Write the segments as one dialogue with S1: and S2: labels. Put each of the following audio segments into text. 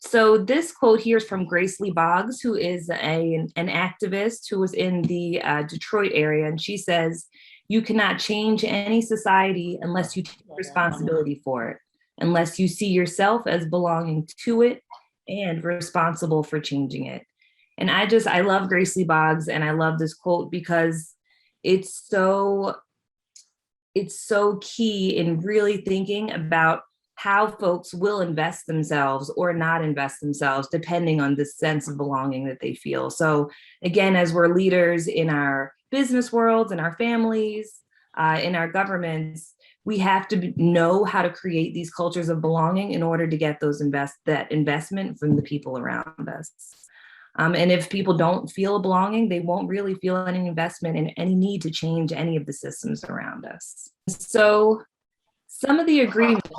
S1: So this quote here is from Grace Lee Boggs, who is an activist who was in the Detroit area. And she says, "You cannot change any society unless you take responsibility for it, unless you see yourself as belonging to it and responsible for changing it." And I love Grace Lee Boggs, and I love this quote because it's so it's so key in really thinking about how folks will invest themselves or not invest themselves, depending on the sense of belonging that they feel. So again, as we're leaders in our business worlds, in our families, in our governments, we have to know how to create these cultures of belonging in order to get that investment from the people around us. And if people don't feel belonging, they won't really feel any investment in any need to change any of the systems around us. So some of the agreements,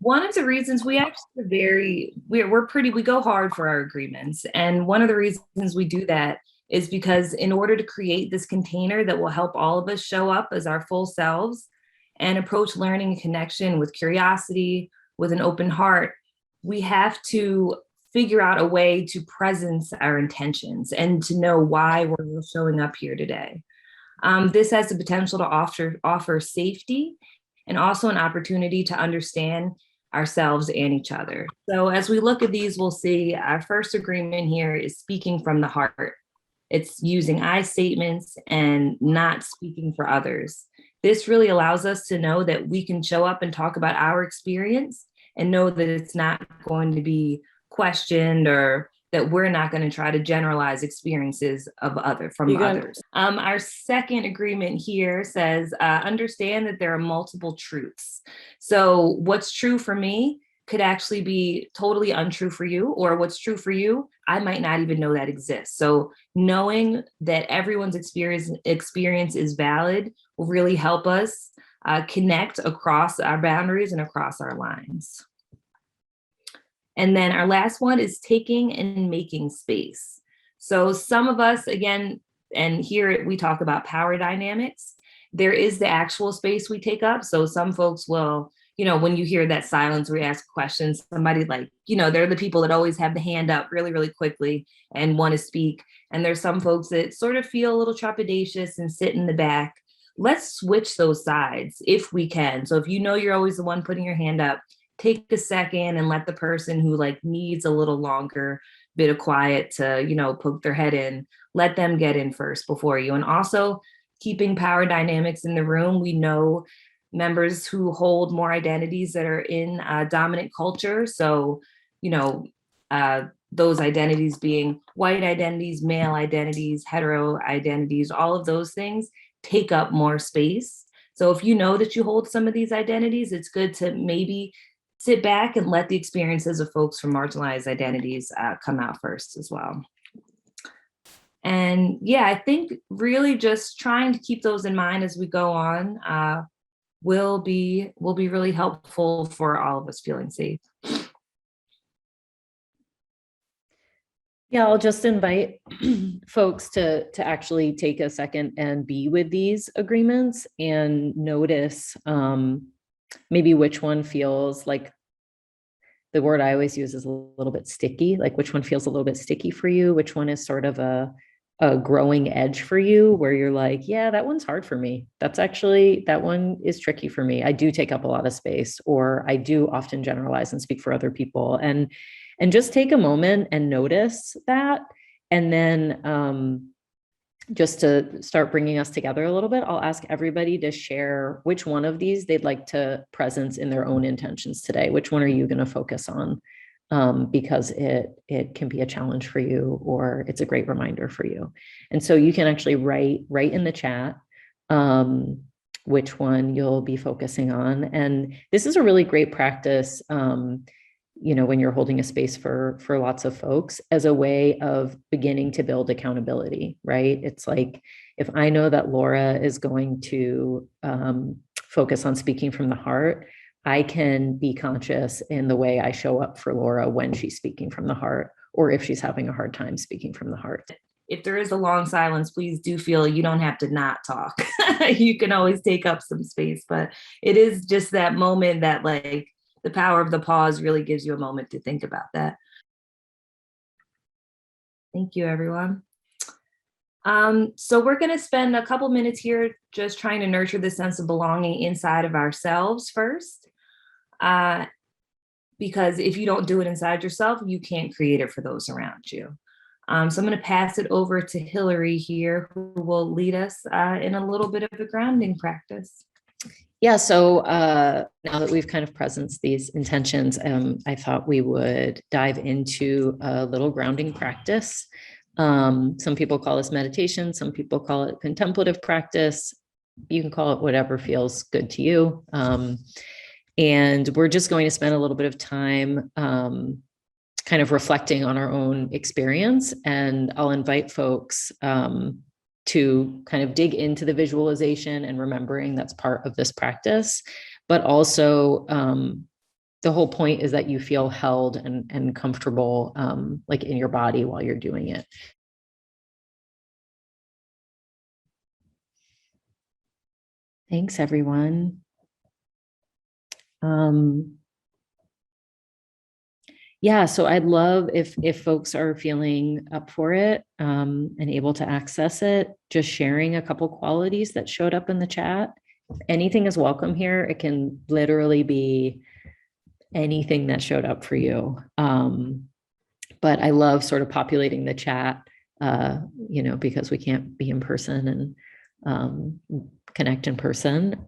S1: one of the reasons we actually we go hard for our agreements. And one of the reasons we do that is because in order to create this container that will help all of us show up as our full selves and approach learning and connection with curiosity, with an open heart, we have to figure out a way to presence our intentions and to know why we're showing up here today. This has the potential to offer safety and also an opportunity to understand ourselves and each other. So as we look at these, we'll see our first agreement here is speaking from the heart. It's using I statements and not speaking for others. This really allows us to know that we can show up and talk about our experience and know that it's not going to be questioned or that we're not going to try to generalize experiences of others. Our second agreement here says, understand that there are multiple truths. So what's true for me could actually be totally untrue for you, or what's true for you, I might not even know that exists. So knowing that everyone's experience is valid will really help us connect across our boundaries and across our lines. And then our last one is taking and making space. So some of us, again, and here we talk about power dynamics, there is the actual space we take up. So some folks will, when you hear that silence where you ask questions, somebody they're the people that always have the hand up really, really quickly and want to speak. And there's some folks that sort of feel a little trepidatious and sit in the back. Let's switch those sides if we can. So if you're always the one putting your hand up, take a second and let the person who needs a little longer bit of quiet to, poke their head in, let them get in first before you. And also keeping power dynamics in the room. We know members who hold more identities that are in dominant culture. So, those identities being white identities, male identities, hetero identities, all of those things take up more space. So if you know that you hold some of these identities, it's good to maybe sit back and let the experiences of folks from marginalized identities come out first as well. And yeah, I think really just trying to keep those in mind as we go on will be really helpful for all of us feeling safe.
S2: Yeah, I'll just invite folks to actually take a second and be with these agreements and notice maybe which one feels like, the word I always use is a little bit sticky, like which one feels a little bit sticky for you, which one is sort of a growing edge for you where you're like, yeah, that one's hard for me. That one is tricky for me. I do take up a lot of space, or I do often generalize and speak for other people, and just take a moment and notice that. And then just to start bringing us together a little bit, I'll ask everybody to share which one of these they'd like to presence in their own intentions today. Which one are you going to focus on? Because it can be a challenge for you, or it's a great reminder for you. And so you can actually write in the chat which one you'll be focusing on. And this is a really great practice, when you're holding a space for lots of folks, as a way of beginning to build accountability, right? It's like, if I know that Laura is going to focus on speaking from the heart, I can be conscious in the way I show up for Laura when she's speaking from the heart, or if she's having a hard time speaking from the heart.
S1: If there is a long silence, please do feel you don't have to not talk. You can always take up some space, but it is just that moment that the power of the pause really gives you a moment to think about that. Thank you, everyone. So we're going to spend a couple minutes here just trying to nurture the sense of belonging inside of ourselves first. Because if you don't do it inside yourself, you can't create it for those around you. So I'm going to pass it over to Hillary here, who will lead us in a little bit of a grounding practice.
S2: Yeah, so now that we've kind of presenced these intentions, I thought we would dive into a little grounding practice. Some people call this meditation, some people call it contemplative practice. You can call it whatever feels good to you. And we're just going to spend a little bit of time kind of reflecting on our own experience. And I'll invite folks to kind of dig into the visualization and remembering that's part of this practice. But also the whole point is that you feel held and comfortable like in your body while you're doing it. Thanks, everyone. Yeah, so I'd love if folks are feeling up for it and able to access it, just sharing a couple qualities that showed up in the chat. Anything is welcome here. It can literally be anything that showed up for you. But I love sort of populating the chat, because we can't be in person and connect in person.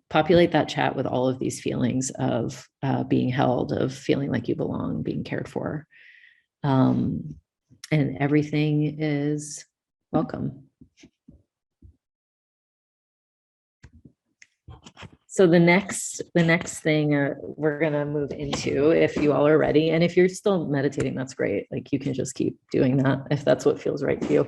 S2: Populate that chat with all of these feelings of being held, of feeling like you belong, being cared for. And everything is welcome. So the next thing we're going to move into, if you all are ready, and if you're still meditating, that's great. Like you can just keep doing that if that's what feels right to you.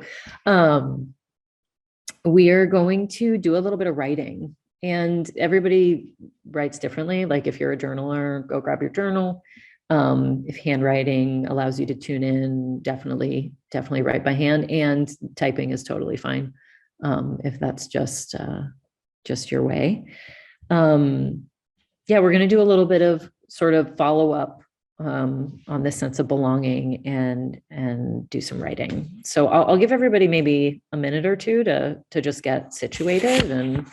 S2: We are going to do a little bit of writing, and everybody writes differently. Like if you're a journaler, go grab your journal. If handwriting allows you to tune in, definitely write by hand, and typing is totally fine. If that's just your way. Yeah, we're going to do a little bit of sort of follow up on this sense of belonging and do some writing. So I'll give everybody maybe a minute or two to just get situated and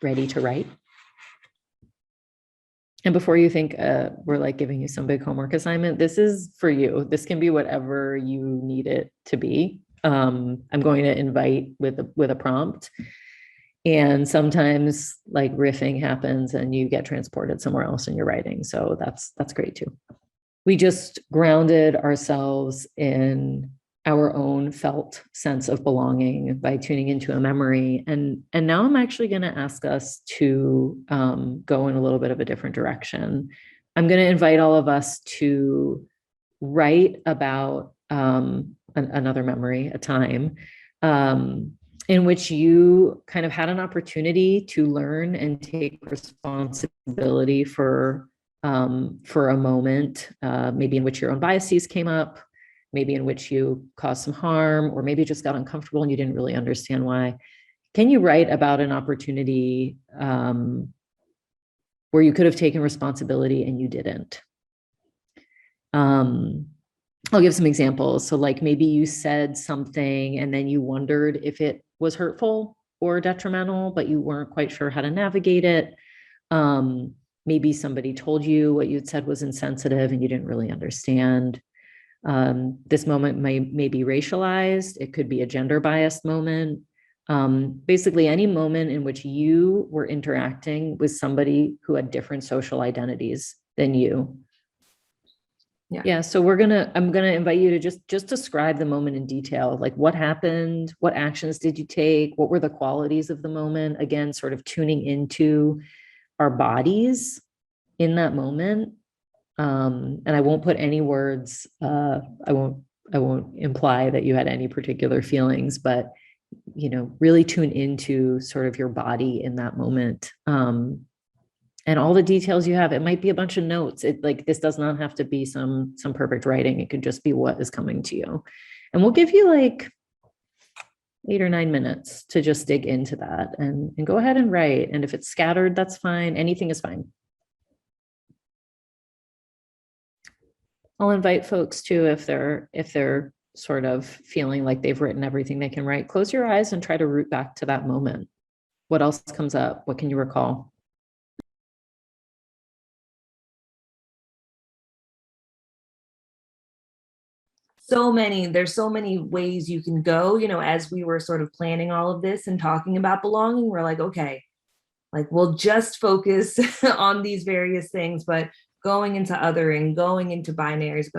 S2: ready to write. And before you think we're like giving you some big homework assignment, this is for you. This can be whatever you need it to be. I'm going to invite with a prompt. And sometimes like riffing happens and you get transported somewhere else in your writing. So that's great too. We just grounded ourselves in our own felt sense of belonging by tuning into a memory. And now I'm actually going to ask us to go in a little bit of a different direction. I'm going to invite all of us to write about another memory, a time, in which you kind of had an opportunity to learn and take responsibility for a moment, maybe in which your own biases came up, maybe in which you caused some harm, or maybe just got uncomfortable and you didn't really understand why. Can you write about an opportunity where you could have taken responsibility and you didn't? I'll give some examples. So like maybe you said something and then you wondered if it was hurtful or detrimental, but you weren't quite sure how to navigate it. Maybe somebody told you what you'd said was insensitive and you didn't really understand. This moment may be racialized. It could be a gender biased moment. Basically any moment in which you were interacting with somebody who had different social identities than you. Yeah. So I'm gonna invite you to just describe the moment in detail. Like what happened, what actions did you take? What were the qualities of the moment? Again, sort of tuning into our bodies in that moment. And I won't put any words, I won't imply that you had any particular feelings, but really tune into sort of your body in that moment. And all the details you have. It might be a bunch of notes. This does not have to be some perfect writing. It could just be what is coming to you. And we'll give you like 8 or 9 minutes to just dig into that and go ahead and write. And if it's scattered, that's fine. Anything is fine. I'll invite folks too, if they're sort of feeling like they've written everything they can write, close your eyes and try to root back to that moment. What else comes up? What can you recall?
S1: There's so many ways you can go, as we were sort of planning all of this and talking about belonging, we're like, okay, like we'll just focus on these various things, but going into othering, going into binaries,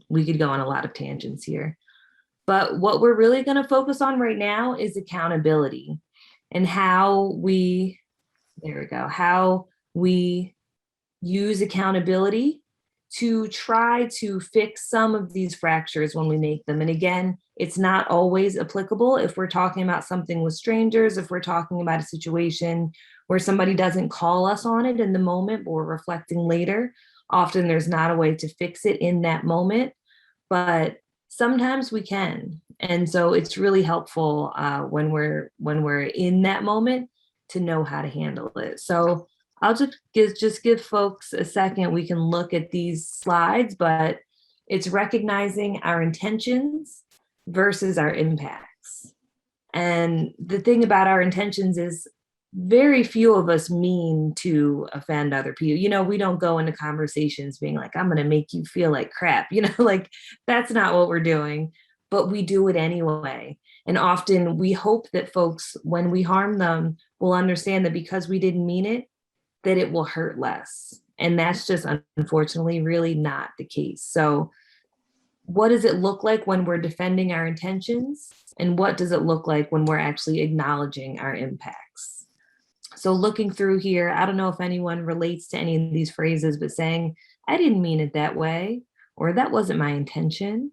S1: we could go on a lot of tangents here. But what we're really going to focus on right now is accountability and how we use accountability to try to fix some of these fractures when we make them. And again, it's not always applicable if we're talking about something with strangers, if we're talking about a situation where somebody doesn't call us on it in the moment, but we're reflecting later. Often there's not a way to fix it in that moment, but sometimes we can. And so it's really helpful when we're in that moment to know how to handle it. So I'll just give folks a second. We can look at these slides, but it's recognizing our intentions versus our impacts. And the thing about our intentions is very few of us mean to offend other people. We don't go into conversations being like, I'm going to make you feel like crap, like that's not what we're doing, but we do it anyway. And often we hope that folks, when we harm them, will understand that because we didn't mean it, that it will hurt less. And that's just unfortunately really not the case. So what does it look like when we're defending our intentions? And what does it look like when we're actually acknowledging our impacts? So looking through here, I don't know if anyone relates to any of these phrases, but saying, I didn't mean it that way, or that wasn't my intention.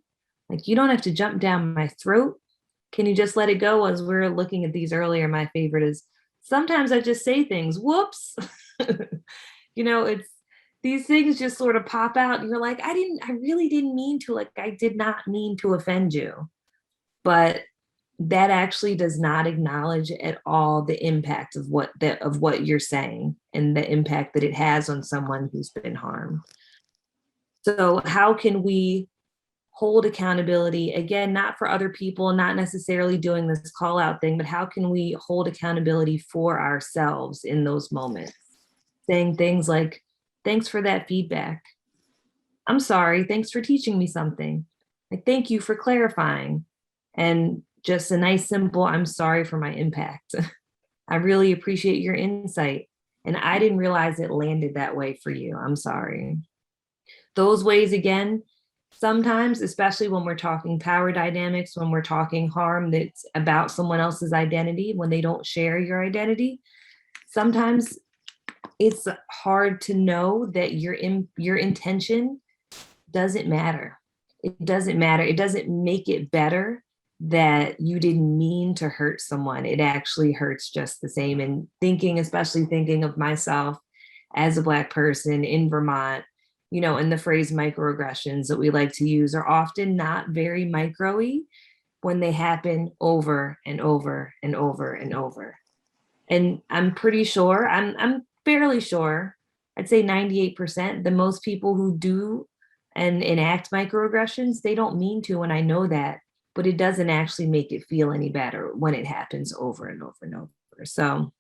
S1: Like, you don't have to jump down my throat. Can you just let it go? As we were looking at these earlier, my favorite is, sometimes I just say things, whoops. It's these things just sort of pop out and you're like, I really didn't mean to, like, I did not mean to offend you. But that actually does not acknowledge at all the impact of what you're saying and the impact that it has on someone who's been harmed. So how can we hold accountability, again, not for other people, not necessarily doing this call out thing, but how can we hold accountability for ourselves in those moments? Saying things like, thanks for that feedback. I'm sorry, thanks for teaching me something. Like, thank you for clarifying. And just a nice, simple, I'm sorry for my impact. I really appreciate your insight. And I didn't realize it landed that way for you. I'm sorry. Those ways, again, sometimes, especially when we're talking power dynamics, when we're talking harm that's about someone else's identity, when they don't share your identity, sometimes it's hard to know that your intention doesn't matter. It doesn't matter. It doesn't make it better that you didn't mean to hurt someone. It actually hurts just the same. And especially thinking of myself as a Black person in Vermont, and the phrase microaggressions that we like to use are often not very micro-y when they happen over and over and over and over. And I'm pretty sure, I'm fairly sure, I'd say 98%, the most people who do and enact microaggressions, they don't mean to, and I know that, but it doesn't actually make it feel any better when it happens over and over and over. So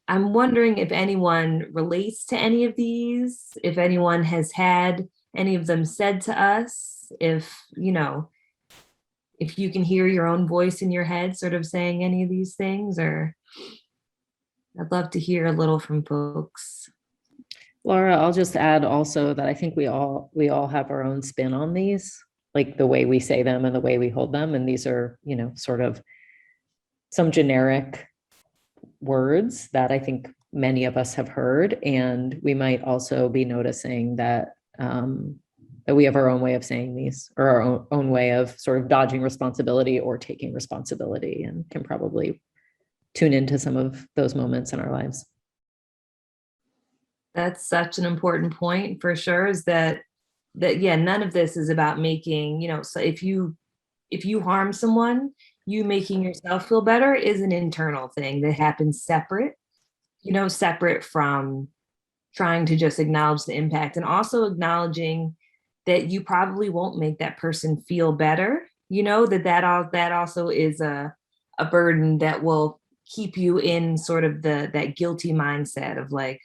S1: I'm wondering if anyone relates to any of these, if anyone has had any of them said to us, if you can hear your own voice in your head sort of saying any of these things, or I'd love to hear a little from folks.
S2: Laura, I'll just add also that I think we all have our own spin on these, like the way we say them and the way we hold them. And these are, sort of some generic words that I think many of us have heard. And we might also be noticing that that we have our own way of saying these, or our own way of sort of dodging responsibility or taking responsibility, and can probably tune into some of those moments in our lives.
S1: That's such an important point for sure, is that yeah, none of this is about making, so if you harm someone, you making yourself feel better is an internal thing that happens separate from trying to just acknowledge the impact, and also acknowledging that you probably won't make that person feel better, that also is a burden that will keep you in sort of that guilty mindset of like,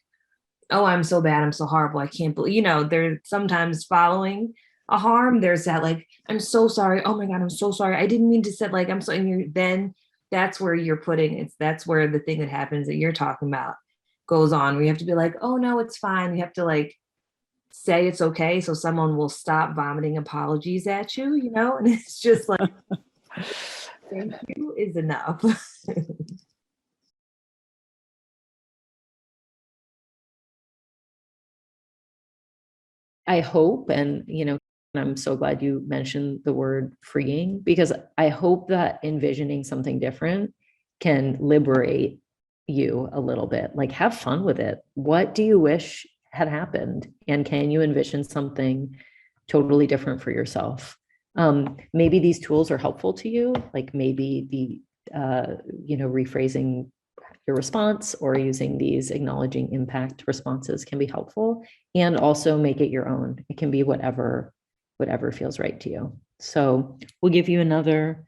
S1: oh, I'm so bad, I'm so horrible, I can't believe, there's sometimes following a harm, there's that like, I'm so sorry, oh my God, I'm so sorry, I didn't mean to say, like, I'm so, then that's where you're that's where the thing that happens that you're talking about goes on, where you have to be like, oh no, it's fine. You have to like say it's okay, so someone will stop vomiting apologies at you, and it's just like, thank you is enough.
S2: I hope, and I'm so glad you mentioned the word freeing, because I hope that envisioning something different can liberate you a little bit. Like, have fun with it. What do you wish had happened? And can you envision something totally different for yourself? Maybe these tools are helpful to you, like maybe the rephrasing your response or using these acknowledging impact responses can be helpful, and also make it your own. It can be whatever feels right to you. So we'll give you another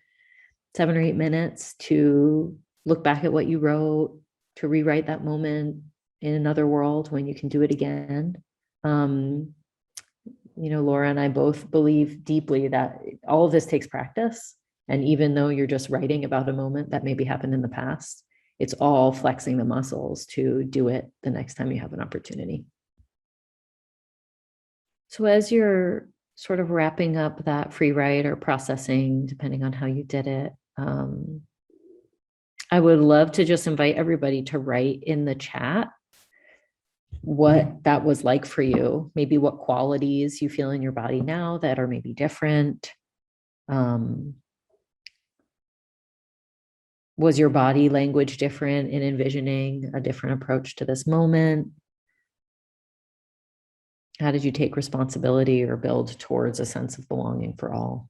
S2: 7 or 8 minutes to look back at what you wrote, to rewrite that moment in another world when you can do it again. Laura and I both believe deeply that all of this takes practice. And even though you're just writing about a moment that maybe happened in the past, it's all flexing the muscles to do it the next time you have an opportunity. So as you're sort of wrapping up that free write or processing, depending on how you did it, I would love to just invite everybody to write in the chat what that was like for you, maybe what qualities you feel in your body now that are maybe different. Was your body language different in envisioning a different approach to this moment? How did you take responsibility or build towards a sense of belonging for all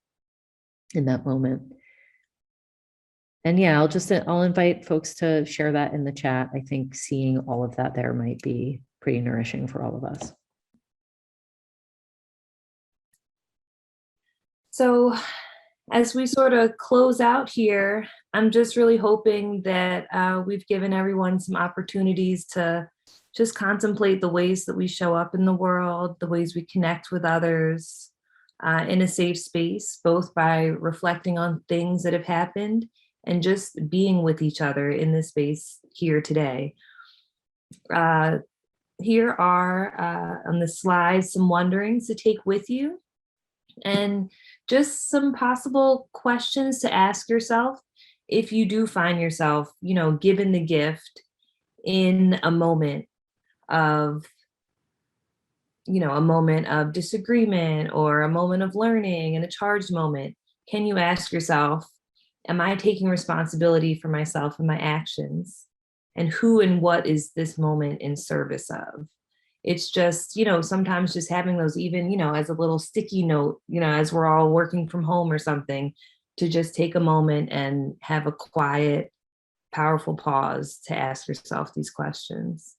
S2: in that moment? And yeah, I'll invite folks to share that in the chat. I think seeing all of that there might be pretty nourishing for all of us.
S1: So as we sort of close out here, I'm just really hoping that we've given everyone some opportunities to just contemplate the ways that we show up in the world, the ways we connect with others in a safe space, both by reflecting on things that have happened and just being with each other in this space here today. Here are on the slides some wonderings to take with you, and just some possible questions to ask yourself if you do find yourself, given the gift in a moment of, a moment of disagreement or a moment of learning and a charged moment. Can you ask yourself, am I taking responsibility for myself and my actions? And who and what is this moment in service of? It's just, sometimes just having those, even, as a little sticky note, as we're all working from home or something, to just take a moment and have a quiet, powerful pause to ask yourself these questions.